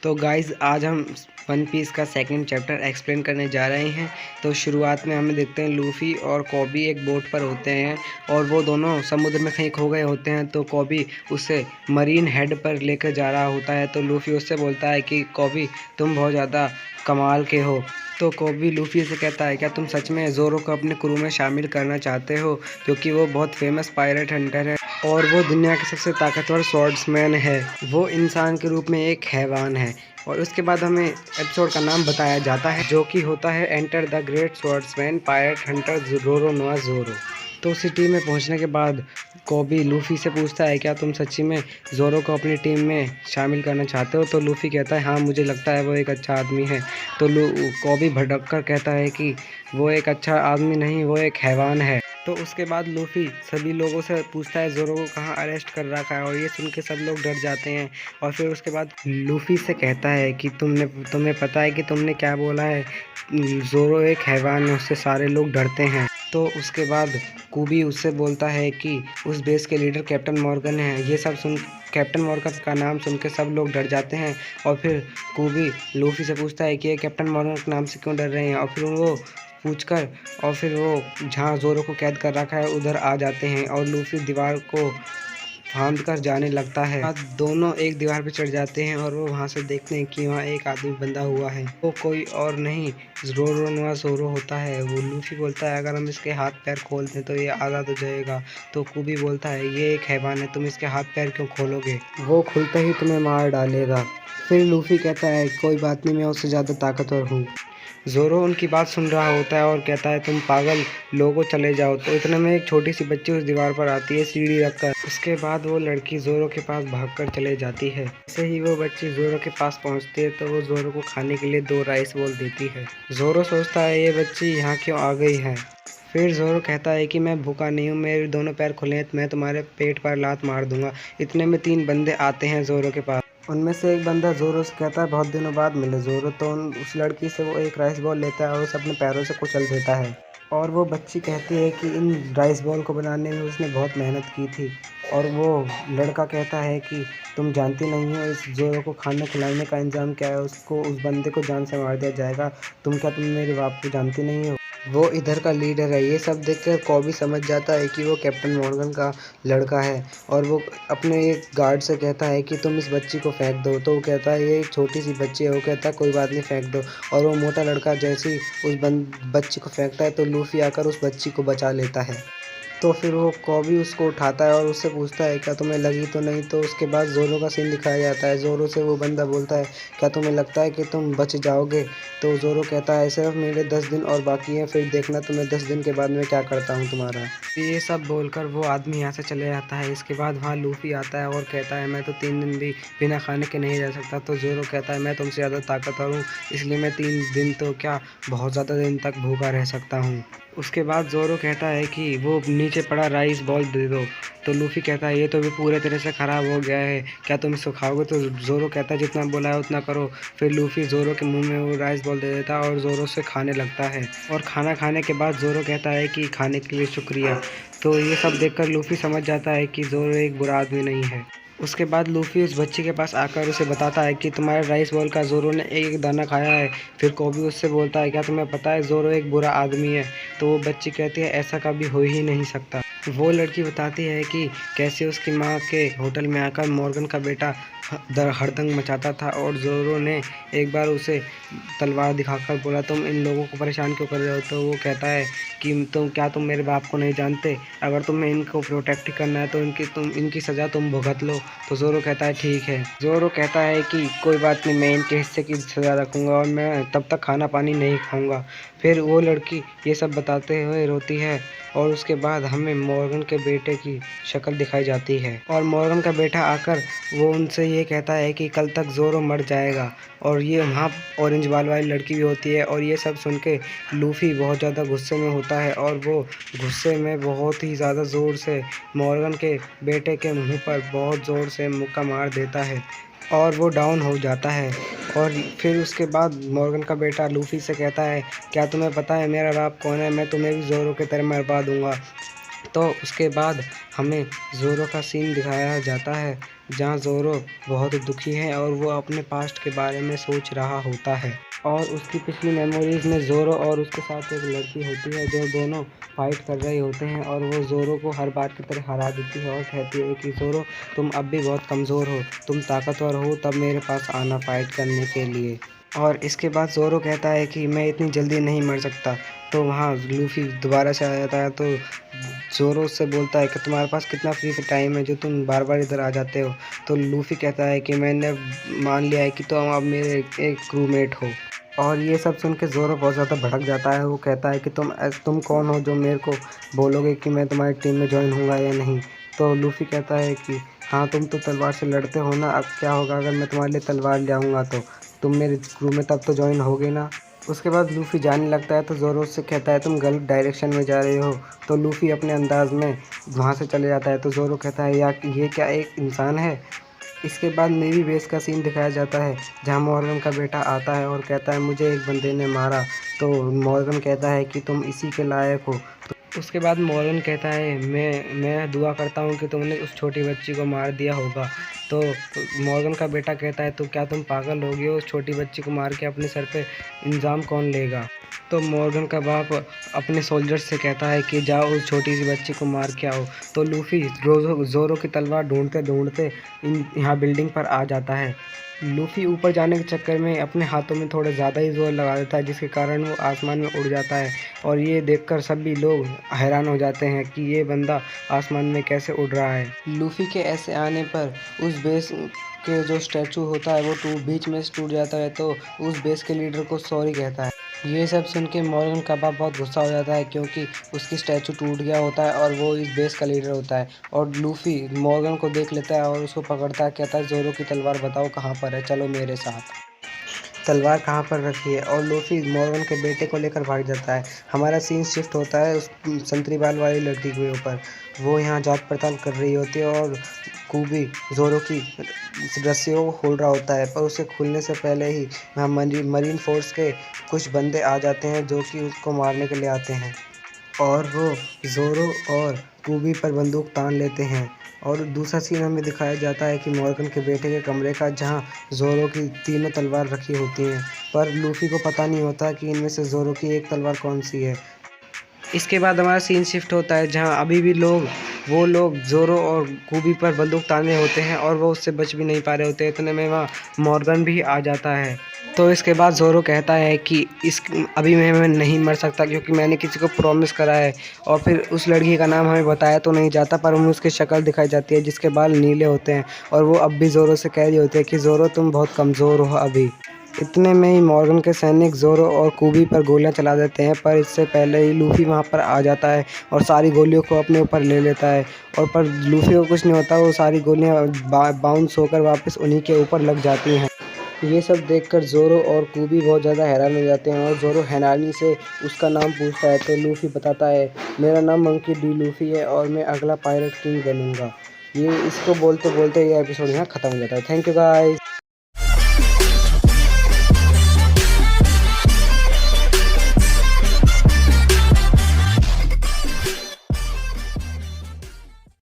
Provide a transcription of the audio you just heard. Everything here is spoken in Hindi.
तो गाइज़ आज हम वन पीस का सेकंड चैप्टर एक्सप्लेन करने जा रहे हैं। तो शुरुआत में हमें देखते हैं लूफ़ी और कोबी एक बोट पर होते हैं और वो दोनों समुद्र में कहीं खो गए होते हैं। तो कोबी उसे मरीन हेड पर लेकर जा रहा होता है। तो लूफ़ी उससे बोलता है कि कोबी तुम बहुत ज़्यादा कमाल के हो। तो कोबी लूफ़ी से कहता है क्या तुम सच में ज़ोरो को अपने क्रू में शामिल करना चाहते हो, क्योंकि वो बहुत फेमस पायरेट हंटर है और वो दुनिया के सबसे ताकतवर स्वॉर्ड्समैन है। वो इंसान के रूप में एक हैवान है। और उसके बाद हमें एपिसोड का नाम बताया जाता है जो कि होता है enter the great swordsman pirate hunter Roronoa Zoro. तो सिटी में पहुंचने के बाद कोबी लूफ़ी से पूछता है क्या तुम सच्ची में ज़ोरो को अपनी टीम में शामिल करना चाहते हो। तो लूफ़ी कहता है हाँ, मुझे लगता है वो एक अच्छा आदमी है। तो कोबी भड़क कर कहता है कि वो एक अच्छा आदमी नहीं, वो एक हैवान है। तो उसके बाद लूफ़ी सभी लोगों से पूछता है ज़ोरो को कहाँ अरेस्ट कर रखा है और ये सुन के सब लोग डर जाते हैं। और फिर उसके बाद लूफ़ी से कहता है कि तुम्हें पता है कि तुमने क्या बोला है, ज़ोरो एक हैवान है, उससे सारे लोग डरते हैं। तो उसके बाद कोबी उससे बोलता है कि उस बेस के लीडर कैप्टन मॉर्गन है। ये सब सुन कैप्टन मॉर्गन का नाम सुन के सब लोग डर जाते हैं। और फिर कोबी लूफ़ी से पूछता है कि ये कैप्टन मॉर्गन के नाम से क्यों डर रहे हैं। और फिर वो पूछकर और फिर वो जहाँ ज़ोरो को कैद कर रखा है उधर आ जाते हैं और लूफ़ी दीवार को फांद कर जाने लगता है। बाद दोनों एक दीवार पर चढ़ जाते हैं और वो वहाँ से देखते हैं कि वहाँ एक आदमी बंधा हुआ है। वो कोई और नहीं रोरोनोआ ज़ोरो होता है। वो लूफ़ी बोलता है अगर हम इसके हाथ पैर खोल दें तो ये आज़ाद हो जाएगा। तो कोबी बोलता है ये एक हैवान है, तुम इसके हाथ पैर क्यों खोलोगे, वो खुलते ही तुम्हें मार डालेगा। फिर लूफ़ी कहता है कोई बात नहीं, मैं उससे ज़्यादा ताकतवर हूँ। ज़ोरो उनकी बात सुन रहा होता है और कहता है तुम पागल लोगो, चले जाओ। तो इतने में एक छोटी सी बच्ची उस दीवार पर आती है सीढ़ी रखकर। उसके बाद वो लड़की ज़ोरो के पास भागकर चले जाती है। जैसे ही वो बच्ची ज़ोरो के पास पहुंचती है तो वो ज़ोरो को खाने के लिए 2 राइस बॉल देती है। ज़ोरो सोचता है ये बच्ची यहाँ क्यों आ गई है। फिर ज़ोरो कहता है कि मैं भूखा नहीं हूँ, मेरे दोनों पैर खुले हैं, मैं तुम्हारे पेट पर लात मार दूंगा। इतने में 3 बंदे आते हैं ज़ोरो के पास। उनमें से एक बंदा ज़ोरो से कहता है बहुत दिनों बाद मिले ज़ोरो। तो उस लड़की से वो एक राइस बॉल लेता है और उसे अपने पैरों से कुचल देता है। और वो बच्ची कहती है कि इन राइस बॉल को बनाने में उसने बहुत मेहनत की थी। और वो लड़का कहता है कि तुम जानती नहीं हो इस ज़ोरो को खाने खिलाने का इंतज़ाम क्या है, उसको उस बंदे को जान से मार दिया जाएगा। तुम मेरे बाप को जानती नहीं हो, वो इधर का लीडर है। ये सब देखकर कोबी समझ जाता है कि वो कैप्टन मॉर्गन का लड़का है। और वो अपने एक गार्ड से कहता है कि तुम इस बच्ची को फेंक दो। तो वो कहता है ये एक छोटी सी बच्ची है। वो कहता है कोई बात नहीं, फेंक दो। और वो मोटा लड़का जैसे ही उस बच्ची को फेंकता है तो लूफ़ी आकर उस बच्ची को बचा लेता है। तो फिर वो कोबी उसको उठाता है और उससे पूछता है क्या तुम्हें लगी तो नहीं। तो उसके बाद ज़ोरो का सीन दिखाया जाता है। ज़ोरो से वो बंदा बोलता है क्या तुम्हें लगता है कि तुम बच जाओगे। तो ज़ोरो कहता है सिर्फ मेरे 10 दिन और बाकी हैं, फिर देखना तुम्हें 10 दिन के बाद मैं क्या करता हूँ तुम्हारा। ये सब बोलकर वो आदमी यहाँ से चले जाता है। इसके बाद वहाँ लूफ़ी आता है और कहता है मैं तो 3 दिन भी बिना खाने के नहीं रह सकता। तो ज़ोरो कहता है मैं तुमसे ज़्यादा ताकतवर हूँ, इसलिए मैं 3 दिन तो क्या बहुत ज़्यादा दिन तक भूखा रह सकता हूँ। उसके बाद ज़ोरो कहता है कि वो नीचे पड़ा राइस बॉल दे दो। तो लूफ़ी कहता है ये तो भी पूरे तरह से ख़राब हो गया है, क्या तुम इसको खाओगे। तो ज़ोरो कहता है जितना बोला है उतना करो। फिर लूफ़ी ज़ोरो के मुंह में वो राइस बॉल दे देता है और ज़ोरो से खाने लगता है। और खाना खाने के बाद ज़ोरो कहता है कि खाने के लिए शुक्रिया। तो ये सब देखकर लूफ़ी समझ जाता है कि ज़ोरो एक बुरा आदमी नहीं है। उसके बाद लूफ़ी उस बच्ची के पास आकर उसे बताता है कि तुम्हारे राइस बॉल का ज़ोरो ने एक दाना खाया है। फिर कोबी उससे बोलता है क्या तुम्हें पता है ज़ोरो एक बुरा आदमी है। तो वो बच्ची कहती है ऐसा कभी हो ही नहीं सकता। वो लड़की बताती है कि कैसे उसकी माँ के होटल में आकर मॉर्गन का बेटा हड़दंग मचाता था और ज़ोरो ने एक बार उसे तलवार दिखाकर बोला तुम इन लोगों को परेशान क्यों कर रहे हो। तो वो कहता है कि तुम मेरे बाप को नहीं जानते, अगर तुम्हें इनको प्रोटेक्ट करना है तो इनकी सज़ा तुम भुगत लो। तो ज़ोरो कहता है ठीक है। ज़ोरो कहता है कि कोई बात नहीं, मैं इनके हिस्से की सज़ा रखूँगा और मैं तब तक खाना पानी नहीं खाऊँगा। फिर वो लड़की ये सब बताते हुए रोती है और उसके बाद हमें मॉर्गन के बेटे की शक्ल दिखाई जाती है। और मॉर्गन का बेटा आकर वो उनसे ये कहता है कि कल तक ज़ोरो मर जाएगा। और ये वहाँ ऑरेंज बाल वाली लड़की भी होती है। और ये सब सुन के लूफ़ी बहुत ज़्यादा गुस्से में होता है और वो गुस्से में बहुत ही ज़्यादा ज़ोर से मॉर्गन के बेटे के मुँह पर बहुत ज़ोर से मुक्का मार देता है और वो डाउन हो जाता है। और फिर उसके बाद मॉर्गन का बेटा लूफ़ी से कहता है क्या तुम्हें पता है मेरा बाप कौन है, मैं तुम्हें भी ज़ोरो की तरह मरवा दूंगा। तो उसके बाद हमें ज़ोरो का सीन दिखाया जाता है जहाँ ज़ोरो बहुत दुखी है और वो अपने पास्ट के बारे में सोच रहा होता है। और उसकी पिछली मेमोरीज़ में ज़ोरो और उसके साथ एक लड़की होती है जो दोनों फाइट कर रहे होते हैं और वो ज़ोरो को हर बार की तरह हरा देती है और कहती है कि ज़ोरो, तुम अब भी बहुत कमज़ोर हो, तुम ताकतवर हो तब मेरे पास आना फ़ाइट करने के लिए। और इसके बाद ज़ोरो कहता है कि मैं इतनी जल्दी नहीं मर सकता। तो वहाँ लूफ़ी दोबारा से आ जाता है, तो ज़ोरो उससे बोलता है कि तुम्हारे पास कितना फ्री टाइम है जो तुम बार-बार इधर आ जाते हो। तो लूफ़ी कहता है कि मैंने मान लिया है कि तुम अब मेरे एक क्रूमेट हो। और ये सब सुन के ज़ोरो बहुत ज़्यादा भड़क जाता है। वो कहता है कि तुम कौन हो जो मेरे को बोलोगे कि मैं तुम्हारी टीम में जॉइन होऊँगा या नहीं। तो लूफ़ी कहता है कि हाँ, तुम तो तलवार से लड़ते हो ना, अब क्या होगा अगर मैं तुम्हारे लिए तलवार ले आऊँगा तो? तुम मेरे क्रू में तब तो जॉइन होगे ना। उसके बाद लूफ़ी जाने लगता है तो ज़ोरो उससे कहता है तुम गलत डायरेक्शन में जा रहे हो। तो लूफ़ी अपने अंदाज़ में वहाँ से चले जाता है। तो ज़ोरो कहता है यार, ये क्या एक इंसान है? इसके बाद नेवी बेस का सीन दिखाया जाता है जहाँ मॉर्गन का बेटा आता है और कहता है मुझे एक बंदे ने मारा। तो मॉर्गन कहता है कि तुम इसी के लायक हो। तो उसके बाद मॉर्गन कहता है मैं दुआ करता हूँ कि तुमने उस छोटी बच्ची को मार दिया होगा। तो मॉर्गन का बेटा कहता है तो क्या तुम पागल हो गए हो? उस छोटी बच्ची को मार के अपने सर पे इल्ज़ाम कौन लेगा? तो मॉर्गन का बाप अपने सोल्जर्स से कहता है कि जाओ उस छोटी सी बच्ची को मार के आओ। तो लूफ़ी ज़ोरो की तलवार ढूंढते ढूंढते यहाँ बिल्डिंग पर आ जाता है। लूफ़ी ऊपर जाने के चक्कर में अपने हाथों में थोड़ा ज़्यादा ही ज़ोर लगा देता है जिसके कारण वो आसमान में उड़ जाता है। और ये देखकर सभी लोग हैरान हो जाते हैं कि ये बंदा आसमान में कैसे उड़ रहा है। लूफ़ी के ऐसे आने पर उस बेस के जो स्टैचू होता है वो बीच में से टूट जाता है। तो उस बेस के लीडर को सॉरी कहता है। ये सब सुन के मॉर्गन का बाप बहुत गुस्सा हो जाता है क्योंकि उसकी स्टैचू टूट गया होता है और वो इस बेस का लीडर होता है। और लूफ़ी मॉर्गन को देख लेता है और उसको पकड़ता है, कहता है ज़ोरो की तलवार बताओ कहाँ पर है, चलो मेरे साथ। तलवार कहाँ पर रखी है? और लूफ़ी मॉर्गन के बेटे को लेकर भाग जाता है। हमारा सीन शिफ्ट होता है उस संतरी बाल वाली लड़की के ऊपर। वो यहाँ जांच पड़ताल कर रही होती है और कूबी ज़ोरो की रस्सियों को खोल रहा होता है, पर उसे खुलने से पहले ही वहाँ मरीन फोर्स के कुछ बंदे आ जाते हैं जो कि उसको मारने के लिए आते हैं। और वो ज़ोरो और कूबी पर बंदूक तान लेते हैं। और दूसरा सीन हमें दिखाया जाता है कि मॉर्गन के बेटे के कमरे का, जहाँ ज़ोरो की तीनों तलवार रखी होती हैं, पर लूफ़ी को पता नहीं होता कि इनमें से ज़ोरो की एक तलवार कौन सी है। इसके बाद हमारा सीन शिफ्ट होता है जहाँ अभी भी वो लोग ज़ोरो और कूबी पर बंदूक ताने होते हैं और वो उससे बच भी नहीं पा रहे होते। इतने में वहाँ मॉर्गन भी आ जाता है। तो इसके बाद ज़ोरो कहता है कि अभी मैं नहीं मर सकता क्योंकि मैंने किसी को प्रॉमिस करा है। और फिर उस लड़की का नाम हमें बताया तो नहीं जाता, पर हमें उसकी शक्ल दिखाई जाती है जिसके बाल नीले होते हैं और वो अब भी ज़ोरो से कह रही होती है कि ज़ोरो तुम बहुत कमज़ोर हो अभी। इतने में ही मॉर्गन के सैनिक ज़ोरो और कूबी पर गोलियां चला देते हैं, पर इससे पहले ही लूफ़ी वहां पर आ जाता है और सारी गोलियों को अपने ऊपर ले लेता है। और पर लूफ़ी को कुछ नहीं होता, वो सारी गोलियां बाउंस होकर वापस उन्हीं के ऊपर लग जाती हैं। ये सब देखकर ज़ोरो और कूबी बहुत ज़्यादा हैरान हो जाते हैं और ज़ोरो हैरानी से उसका नाम पूछता है। तो लूफ़ी बताता है मेरा नाम मंकी डी लूफ़ी है और मैं अगला पायरेट किंग बनूंगा। ये इसको बोलते बोलते ये एपिसोड यहाँ ख़त्म हो जाता है। Thank you guys.